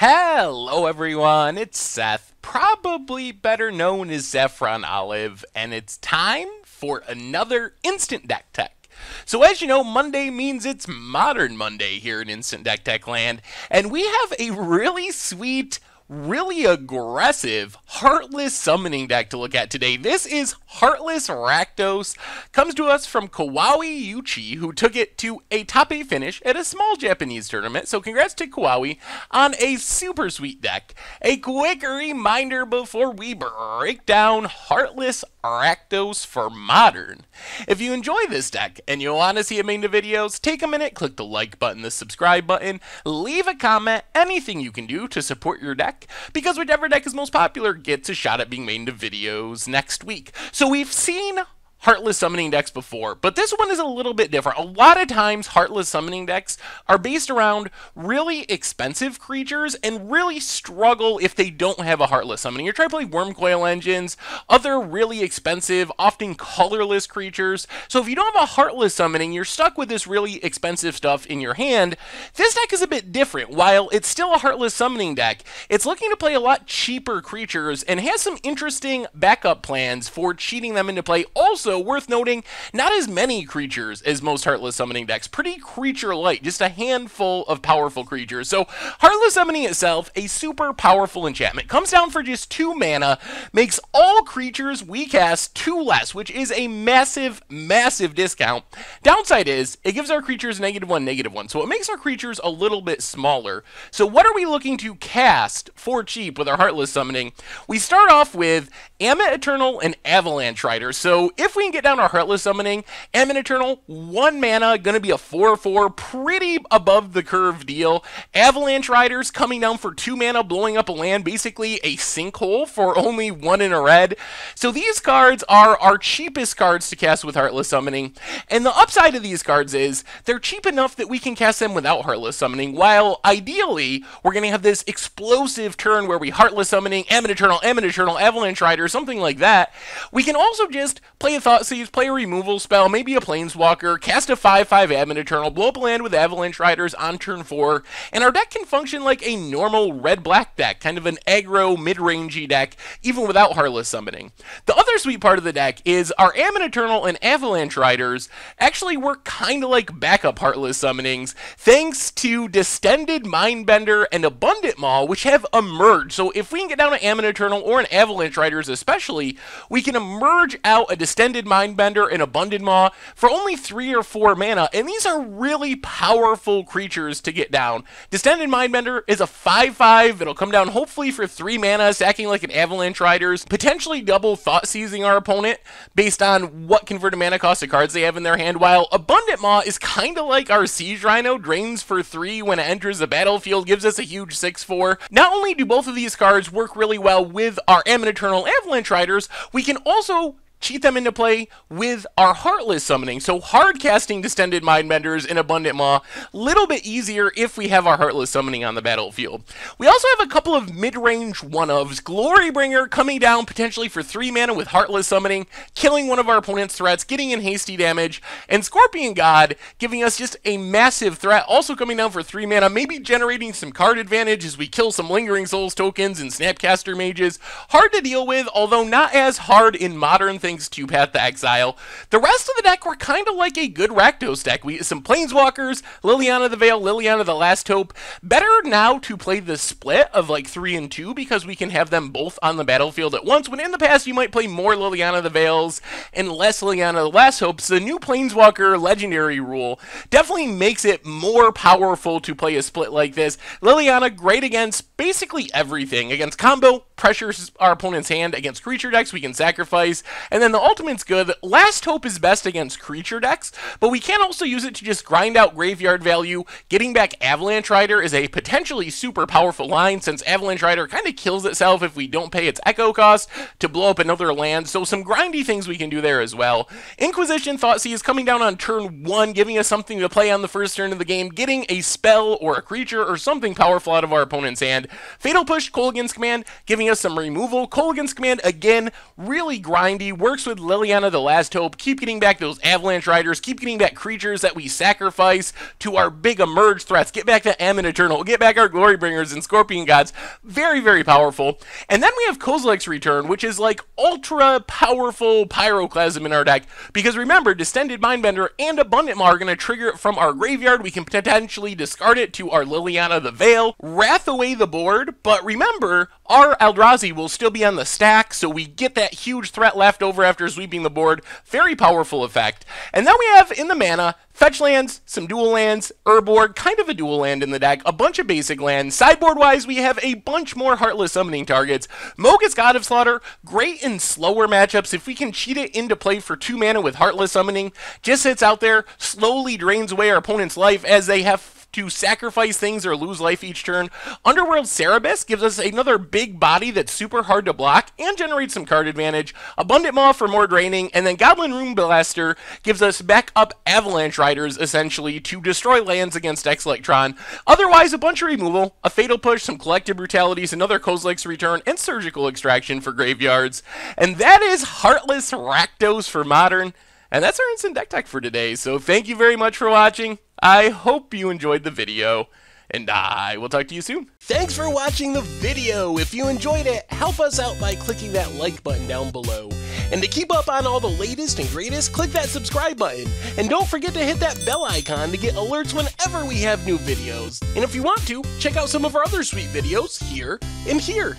Hello everyone, it's Seth, probably better known as Saffron Olive, and it's time for another Instant Deck Tech. So as you know, Monday means it's Modern Monday here in Instant Deck Tech land, and we have a really sweet, really aggressive Heartless Summoning deck to look at today. This is Heartless Rakdos. Comes to us from Kawaii Yuchi, who took it to a top 8 finish at a small Japanese tournament. So congrats to Kawaii on a super sweet deck. A quick reminder before we break down Heartless Rakdos for Modern. If you enjoy this deck and you want to see it made into videos, take a minute, click the like button, the subscribe button, leave a comment, anything you can do to support your deck, because whichever deck is most popular gets a shot at being made into videos next week. So we've seen Heartless Summoning decks before, but this one is a little bit different. A lot of times, Heartless Summoning decks are based around really expensive creatures and really struggle if they don't have a Heartless Summoning. You're trying to play Wormcoil Engines, other really expensive, often colorless creatures. So if you don't have a Heartless Summoning, you're stuck with this really expensive stuff in your hand. This deck is a bit different. While it's still a Heartless Summoning deck, it's looking to play a lot cheaper creatures and has some interesting backup plans for cheating them into play. Also, worth noting, not as many creatures as most Heartless Summoning decks. Pretty creature light, just a handful of powerful creatures. So Heartless Summoning itself, a super powerful enchantment. Comes down for just 2 mana, makes all creatures we cast 2 less, which is a massive, massive discount. Downside is, it gives our creatures -1/-1, so it makes our creatures a little bit smaller. So what are we looking to cast for cheap with our Heartless Summoning? We start off with Ammit Eternal and Avalanche Rider. So if we can get down our Heartless Summoning, Ammit Eternal, 1 mana, gonna be a 4/4, pretty above the curve deal. Avalanche Riders coming down for 2 mana, blowing up a land, basically a sinkhole for only 1 in a red. So these cards are our cheapest cards to cast with Heartless Summoning. And the upside of these cards is they're cheap enough that we can cast them without Heartless Summoning, while ideally we're gonna have this explosive turn where we Heartless Summoning, Ammit Eternal, Avalanche Rider, something like that. We can also just play a Thoughtseize, play a removal spell, maybe a Planeswalker, cast a 5/5 Ammit Eternal, blow up a land with Avalanche Riders on turn 4, and our deck can function like a normal red-black deck, kind of an aggro, mid-rangey deck, even without Heartless Summoning. The other sweet part of the deck is our Ammit Eternal and Avalanche Riders actually work kind of like backup Heartless Summonings, thanks to Distended Mindbender and Abundant Maw, which have emerged. So if we can get down an Ammit Eternal or an Avalanche Riders especially, we can emerge out a Distended Mindbender and Abundant Maw for only 3 or 4 mana, and these are really powerful creatures to get down. Distended Mindbender is a 5/5, it'll come down hopefully for 3 mana, sacking like an Avalanche Riders, potentially double Thoughtseizing our opponent based on what converted mana cost of cards they have in their hand, while Abundant Maw is kind of like our Siege Rhino, drains for 3 when it enters the battlefield, gives us a huge 6/4. Not only do both of these cards work really well with our Ammit Eternal Avalanche Riders, we can also cheat them into play with our Heartless Summoning. So hard casting Distended Mindbenders and Abundant Maw, little bit easier if we have our Heartless Summoning on the battlefield. We also have a couple of mid-range one-ofs. Glorybringer coming down potentially for 3 mana with Heartless Summoning, killing one of our opponent's threats, getting in hasty damage, and Scorpion God giving us just a massive threat, also coming down for 3 mana, maybe generating some card advantage as we kill some Lingering Souls tokens and Snapcaster Mages. Hard to deal with, although not as hard in Modern things to Path to Exile. The rest of the deck were kind of like a good Rakdos deck. We some Planeswalkers, Liliana the Veil, Liliana the Last Hope. Better now to play the split of like 3 and 2 because we can have them both on the battlefield at once, when in the past you might play more Liliana the Veils and less Liliana the Last Hopes. The new Planeswalker legendary rule definitely makes it more powerful to play a split like this. Liliana, great against basically everything. Against combo, pressures our opponent's hand. Against creature decks, we can sacrifice. And then the ultimate's good. Last Hope is best against creature decks, but we can also use it to just grind out graveyard value. Getting back Avalanche Rider is a potentially super powerful line, since Avalanche Rider kind of kills itself if we don't pay its echo cost to blow up another land, so some grindy things we can do there as well. Inquisition Thoughtseize coming down on turn 1, giving us something to play on the first turn of the game, getting a spell or a creature or something powerful out of our opponent's hand. Fatal Push, Kolaghan's Command, giving us some removal. Kolaghan's Command, again, really grindy, works with Liliana the Last Hope. Keep getting back those Avalanche Riders. Keep getting back creatures that we sacrifice to our big emerge threats. Get back the Ammon Eternal. Get back our Glory Bringers and Scorpion Gods. Very, very powerful. And then we have Kozilek's Return, which is like ultra powerful Pyroclasm in our deck. Because remember, Distended Mindbender and Abundant Maw are going to trigger it from our graveyard. We can potentially discard it to our Liliana the Veil. Wrath away the board, but remember, our Eldrazi will still be on the stack, so we get that huge threat left over after sweeping the board. Very powerful effect. And then we have in the mana, fetch lands, some dual lands, Urborg, kind of a dual land in the deck, a bunch of basic lands. Sideboard-wise, we have a bunch more Heartless Summoning targets. Mogus God of Slaughter, great in slower matchups. If we can cheat it into play for 2 mana with Heartless Summoning, just sits out there, slowly drains away our opponent's life as they have to sacrifice things or lose life each turn. Underworld Cerebus gives us another big body that's super hard to block and generates some card advantage. Abundant Maw for more draining, and then Goblin Rune Blaster gives us backup Avalanche Riders, essentially, to destroy lands against X-Electron. Otherwise, a bunch of removal, a Fatal Push, some Collective Brutalities, another Kozilek's Return, and Surgical Extraction for graveyards. And that is Heartless Rakdos for Modern. And that's our instant deck tech for today, so thank you very much for watching. I hope you enjoyed the video, and I will talk to you soon. Thanks for watching the video. If you enjoyed it, help us out by clicking that like button down below. And to keep up on all the latest and greatest, click that subscribe button. And don't forget to hit that bell icon to get alerts whenever we have new videos. And if you want to, check out some of our other sweet videos here and here.